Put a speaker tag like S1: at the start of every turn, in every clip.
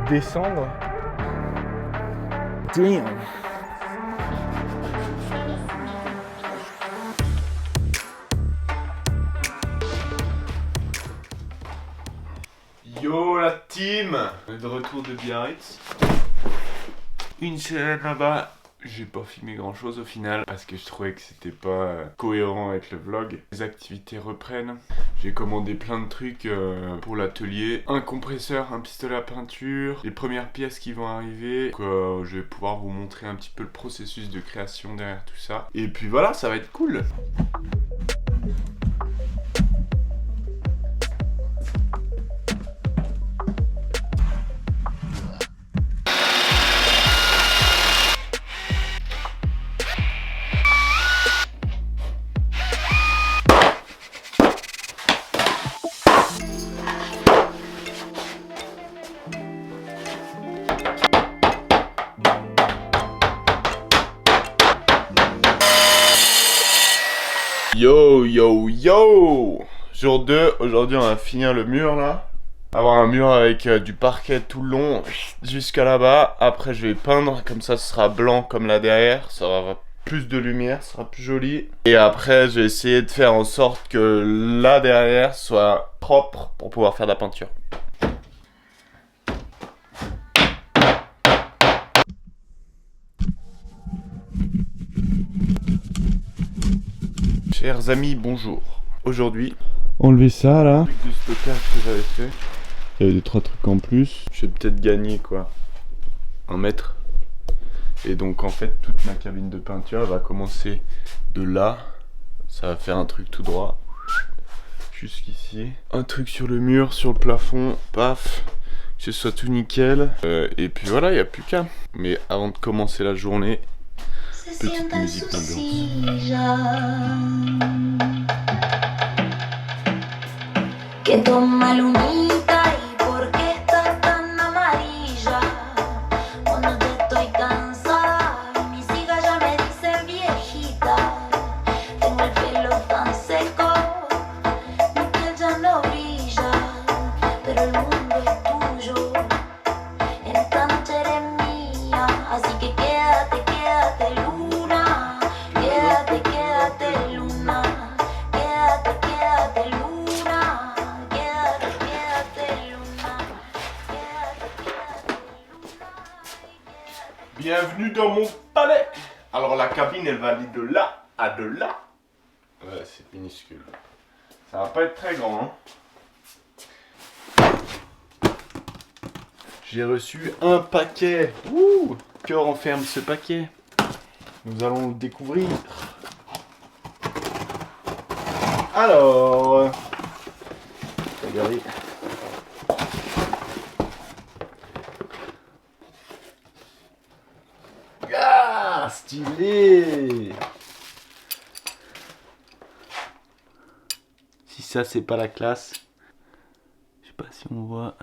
S1: descendre. Damn. Yo la team, on est de retour de Biarritz. Une semaine là-bas. J'ai pas filmé grand chose au final parce que je trouvais que c'était pas cohérent avec le vlog. Les activités reprennent. J'ai commandé plein de trucs pour l'atelier. Un compresseur, un pistolet à peinture, les premières pièces qui vont arriver. Donc je vais pouvoir vous montrer un petit peu le processus de création derrière tout ça. Et puis voilà, ça va être cool. Yo yo yo! Jour 2, aujourd'hui on va finir le mur là. Avoir un mur avec du parquet tout le long jusqu'à là-bas. Après je vais peindre, comme ça ce sera blanc comme là derrière. Ça aura plus de lumière, ça sera plus joli. Et après je vais essayer de faire en sorte que là derrière soit propre pour pouvoir faire de la peinture. Chers amis, bonjour. Aujourd'hui, enlever ça là. Le truc de stockage que j'avais fait. Il y avait 2-3 trucs en plus. Je vais peut-être gagner quoi, 1 mètre. Et donc en fait, toute ma cabine de peinture elle va commencer de là. Ça va faire un truc tout droit. Jusqu'ici. Un truc sur le mur, sur le plafond. Paf. Que ce soit tout nickel. Et puis voilà, il n'y a plus qu'à. Mais avant de commencer la journée, petite musique d'ambiance.
S2: Que toma lunita y por qué estás tan amarilla. Cuando yo estoy cansada, mis hijas ya me dicen viejita. Tengo el pelo tan seco, mi piel ya no brilla, pero el mundo es tuyo. En esta noche eres mía, así que quédate, quédate luna, quédate, quédate luna, quédate, quédate luna.
S1: Bienvenue dans mon palais. Alors la cabine elle va aller de là à de là. Ouais, c'est minuscule. Ça va pas être très grand hein. J'ai reçu un paquet. Ouh, que renferme ce paquet? Nous allons le découvrir. Alors, regardez. Ah, stylé! Si ça c'est pas la classe, je sais pas si on voit.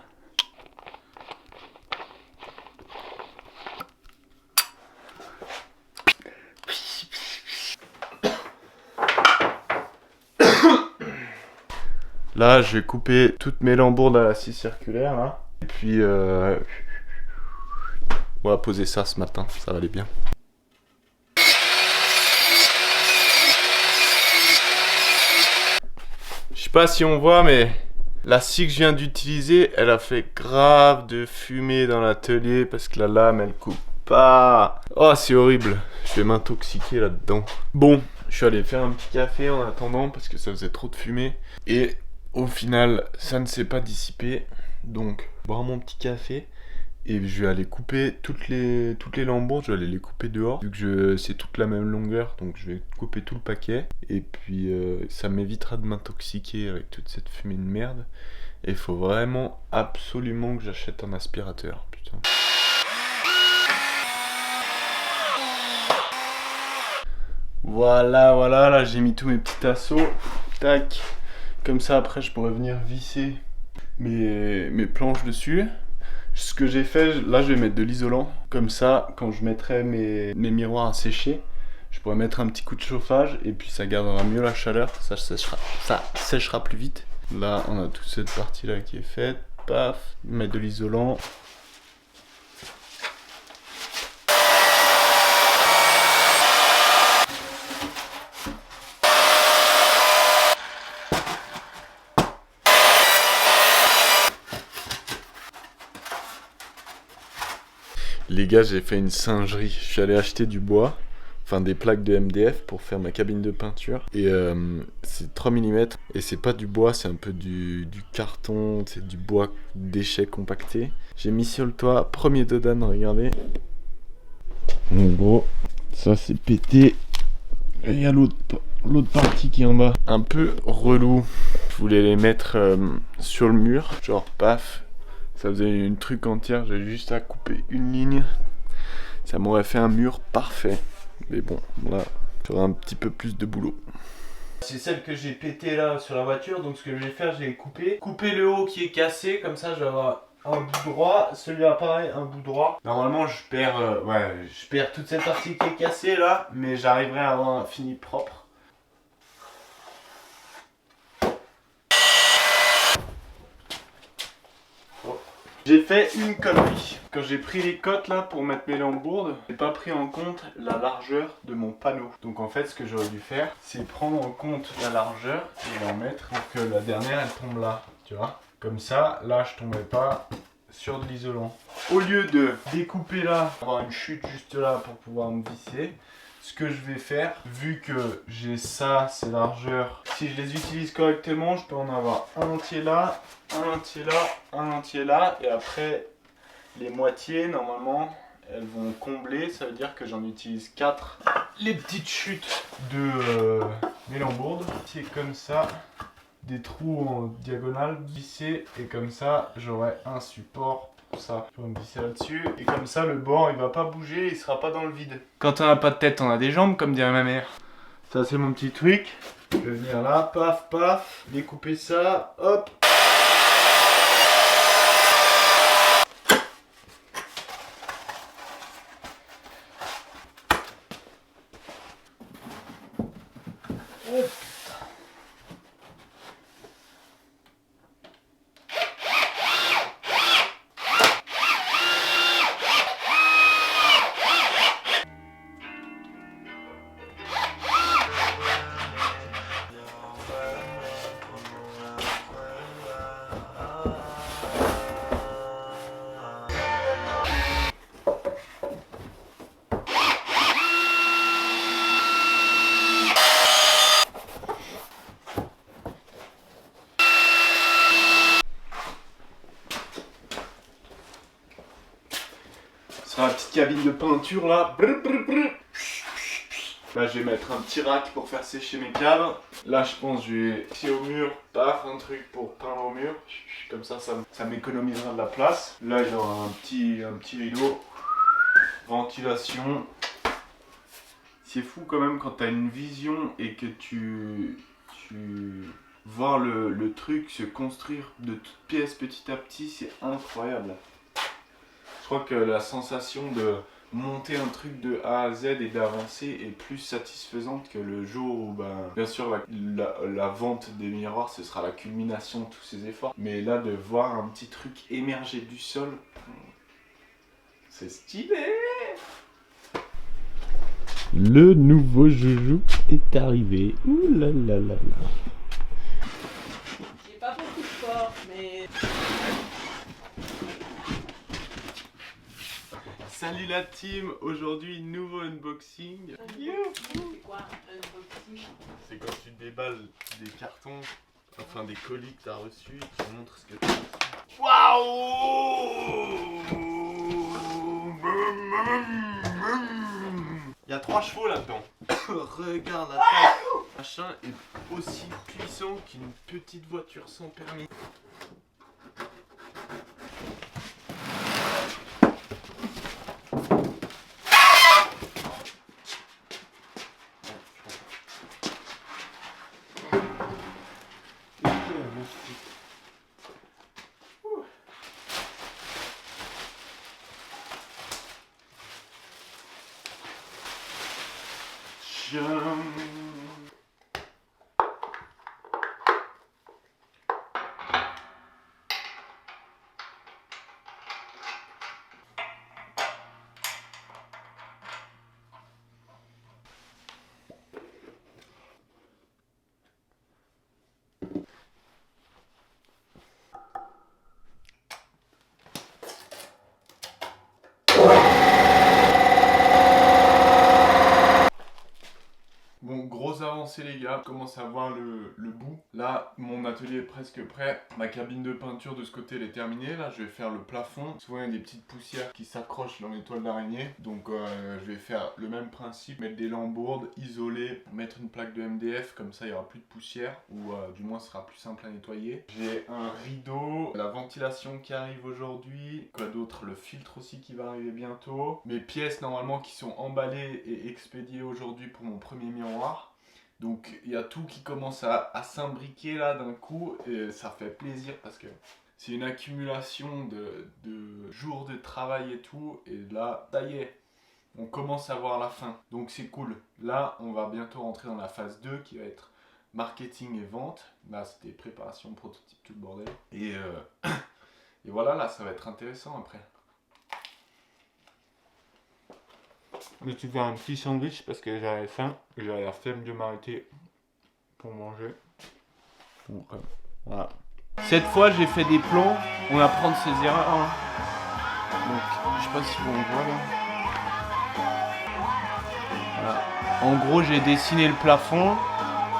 S1: Là, je vais couper toutes mes lambourdes à la scie circulaire là. Et puis on va poser ça ce matin, ça va aller bien. Je sais pas si on voit, mais la scie que je viens d'utiliser, elle a fait grave de fumée dans l'atelier parce que la lame elle coupe pas. Oh, c'est horrible, je vais m'intoxiquer là-dedans. Bon, je suis allé faire un petit café en attendant parce que ça faisait trop de fumée. Et au final, ça ne s'est pas dissipé. Donc, boire mon petit café. Et je vais aller couper toutes les lambourdes, je vais aller les couper dehors. Vu que c'est toute la même longueur, donc je vais couper tout le paquet. Et puis ça m'évitera de m'intoxiquer avec toute cette fumée de merde. Et il faut vraiment absolument que j'achète un aspirateur, putain. Voilà, voilà, là j'ai mis tous mes petits tasseaux. Tac. Comme ça après je pourrais venir visser mes planches dessus. Ce que j'ai fait, là je vais mettre de l'isolant. Comme ça, quand je mettrai mes miroirs à sécher, je pourrais mettre un petit coup de chauffage et puis ça gardera mieux la chaleur, ça séchera plus vite. Là on a toute cette partie là qui est faite, paf, mettre de l'isolant. Les gars, j'ai fait une singerie. Je suis allé acheter du bois, enfin des plaques de MDF pour faire ma cabine de peinture. Et c'est 3 mm. Et c'est pas du bois, c'est un peu du carton, c'est du bois déchet compacté. J'ai mis sur le toit, premier dodan, regardez. En gros, ça c'est pété. Et il y a l'autre partie qui est en bas. Un peu relou. Je voulais les mettre sur le mur, genre paf. Ça faisait une truc entière, j'avais juste à couper une ligne. Ça m'aurait fait un mur parfait. Mais bon, là, j'aurai un petit peu plus de boulot. C'est celle que j'ai pété là sur la voiture, donc ce que je vais faire, je vais couper le haut qui est cassé, comme ça je vais avoir un bout droit, celui-là pareil, un bout droit. Normalement je perds toute cette partie qui est cassée là, mais j'arriverai à avoir un fini propre. J'ai fait une connerie. Quand j'ai pris les cotes là pour mettre mes lambourdes, j'ai pas pris en compte la largeur de mon panneau. Donc en fait ce que j'aurais dû faire, c'est prendre en compte la largeur et en mettre pour que la dernière elle tombe là, tu vois. Comme ça, là je tomberai pas sur de l'isolant. Au lieu de découper là, avoir une chute juste là pour pouvoir me visser, ce que je vais faire, vu que j'ai ça, ces largeurs, si je les utilise correctement, je peux en avoir un entier là, un entier là, un entier là, et après les moitiés normalement elles vont combler, ça veut dire que j'en utilise 4. Les petites chutes de mes lambourdes, c'est comme ça, des trous en diagonale vissés, et comme ça j'aurai un support pour ça. Je vais me visser là-dessus, et comme ça le bord il va pas bouger, il sera pas dans le vide. Quand on a pas de tête, on a des jambes, comme dirait ma mère. Ça c'est mon petit truc. Je vais venir là, paf paf, découper ça, hop. Sur la petite cabine de peinture là. Là je vais mettre un petit rack pour faire sécher mes câbles. Là je pense que je vais fixer au mur, paf, un truc pour peindre au mur. Comme ça m'économisera de la place. Là il y aura un petit rideau. Ventilation. C'est fou quand même quand tu as une vision et que tu vois le truc se construire de toutes pièces petit à petit, c'est incroyable. Je crois que la sensation de monter un truc de A à Z et d'avancer est plus satisfaisante que le jour où, bien sûr, la vente des miroirs, ce sera la culmination de tous ces efforts. Mais là, de voir un petit truc émerger du sol, c'est stylé!
S3: Le nouveau joujou est arrivé. Ouh là là là là.
S4: J'ai pas beaucoup de force, mais...
S1: Salut la team, aujourd'hui nouveau unboxing.
S4: C'est quoi un unboxing?
S1: C'est quand tu déballes des cartons, enfin des colis que tu as reçus, tu montres ce que tu as reçu. Waouh! Il y a 3 chevaux là-dedans. Regarde la taille. Le machin est aussi puissant qu'une petite voiture sans permis. commence à voir le bout. Là, mon atelier est presque prêt. Ma cabine de peinture de ce côté, elle est terminée. Là, je vais faire le plafond. Souvent, il y a des petites poussières qui s'accrochent dans les toiles d'araignée. Donc, je vais faire le même principe. Mettre des lambourdes, isoler, mettre une plaque de MDF. Comme ça, il n'y aura plus de poussière. Ou du moins, ce sera plus simple à nettoyer. J'ai un rideau, la ventilation qui arrive aujourd'hui. Quoi d'autre? Le filtre aussi qui va arriver bientôt. Mes pièces, normalement, qui sont emballées et expédiées aujourd'hui pour mon premier miroir. Donc il y a tout qui commence à s'imbriquer là d'un coup et ça fait plaisir parce que c'est une accumulation de jours de travail et tout. Et là, ça y est, on commence à voir la fin. Donc c'est cool. Là, on va bientôt rentrer dans la phase 2 qui va être marketing et vente. Là, c'était préparation, prototype, tout le bordel. Et voilà, là, ça va être intéressant après. Je vais te faire un petit sandwich parce que j'avais faim. J'avais la flemme de m'arrêter pour manger. Donc, voilà. Cette fois, j'ai fait des plans. On apprend de ses erreurs. Hein. Donc, je sais pas si on voit là. Voilà. En gros, j'ai dessiné le plafond.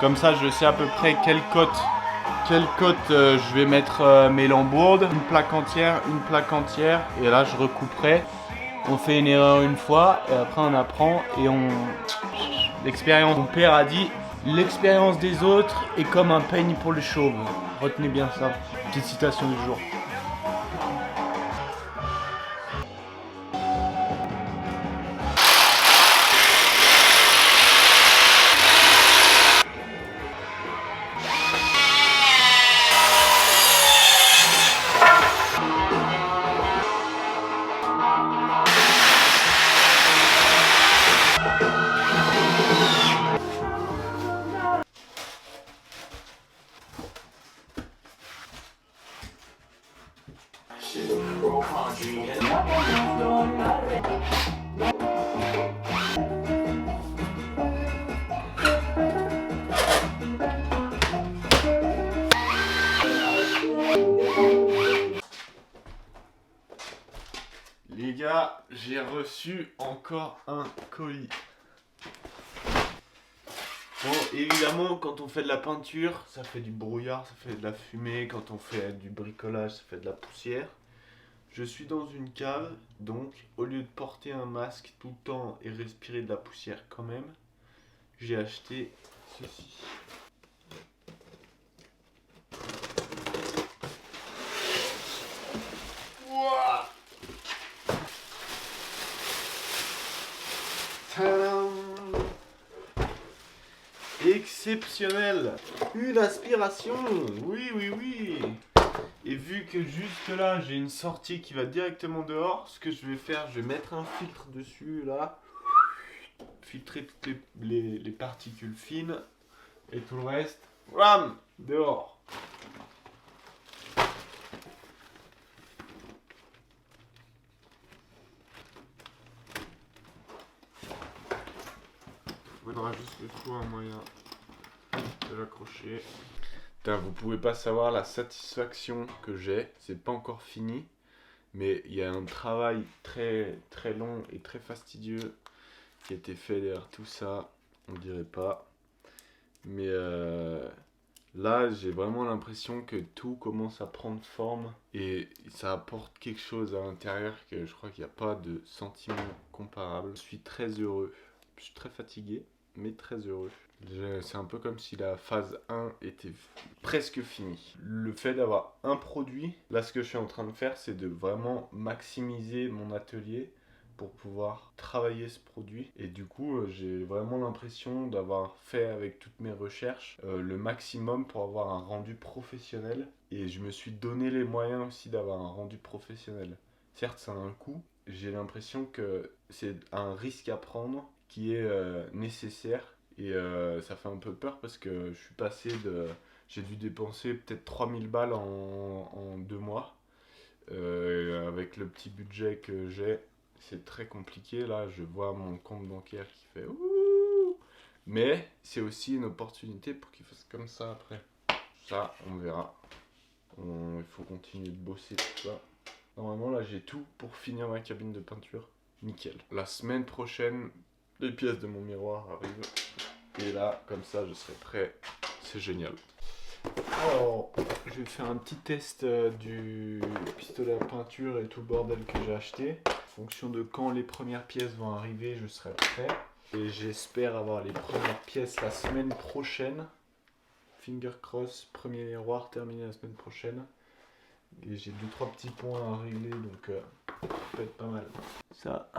S1: Comme ça, je sais à peu près quelle cote je vais mettre mes lambourdes. Une plaque entière. Et là, je recouperai. On fait une erreur une fois et après on apprend et l'expérience. Mon père a dit l'expérience des autres est comme un peigne pour le chauve. Retenez bien ça. Petite citation du jour. Les gars, j'ai reçu encore un colis. Bon, évidemment, quand on fait de la peinture, ça fait du brouillard, ça fait de la fumée. Quand on fait du bricolage, ça fait de la poussière. Je suis dans une cave, donc au lieu de porter un masque tout le temps et respirer de la poussière quand même, j'ai acheté ceci. Ouah! Tadam! Exceptionnel! Une aspiration! Oui, oui, oui! Et vu que juste là j'ai une sortie qui va directement dehors, ce que je vais faire, je vais mettre un filtre dessus là, filtrer toutes les particules fines et tout le reste, wham, dehors. Il faudra juste le trouver un moyen de l'accrocher. Putain, vous pouvez pas savoir la satisfaction que j'ai, c'est pas encore fini, mais il y a un travail très très long et très fastidieux qui a été fait derrière tout ça, on dirait pas, mais là j'ai vraiment l'impression que tout commence à prendre forme et ça apporte quelque chose à l'intérieur que je crois qu'il n'y a pas de sentiment comparable. Je suis très heureux, je suis très fatigué, mais très heureux. C'est un peu comme si la phase 1 était presque finie. Le fait d'avoir un produit, là ce que je suis en train de faire, c'est de vraiment maximiser mon atelier pour pouvoir travailler ce produit. Et du coup, j'ai vraiment l'impression d'avoir fait avec toutes mes recherches le maximum pour avoir un rendu professionnel. Et je me suis donné les moyens aussi d'avoir un rendu professionnel. Certes, ça a un coût. J'ai l'impression que c'est un risque à prendre qui est nécessaire. Et ça fait un peu peur parce que je suis passé de... J'ai dû dépenser peut-être 3000 balles en 2 mois. Avec le petit budget que j'ai, c'est très compliqué. Là, je vois mon compte bancaire qui fait ouh. Mais c'est aussi une opportunité pour qu'il fasse comme ça après. Ça, on verra. Il faut continuer de bosser tout ça. Normalement, là, j'ai tout pour finir ma cabine de peinture. Nickel. La semaine prochaine, les pièces de mon miroir arrivent. Et là, comme ça, je serai prêt. C'est génial. Alors, je vais faire un petit test du pistolet à peinture et tout le bordel que j'ai acheté. En fonction de quand les premières pièces vont arriver, je serai prêt. Et j'espère avoir les premières pièces la semaine prochaine. Finger cross, premier miroir terminé la semaine prochaine. Et j'ai 2-3 petits points à régler, donc ça peut être pas mal. Ça...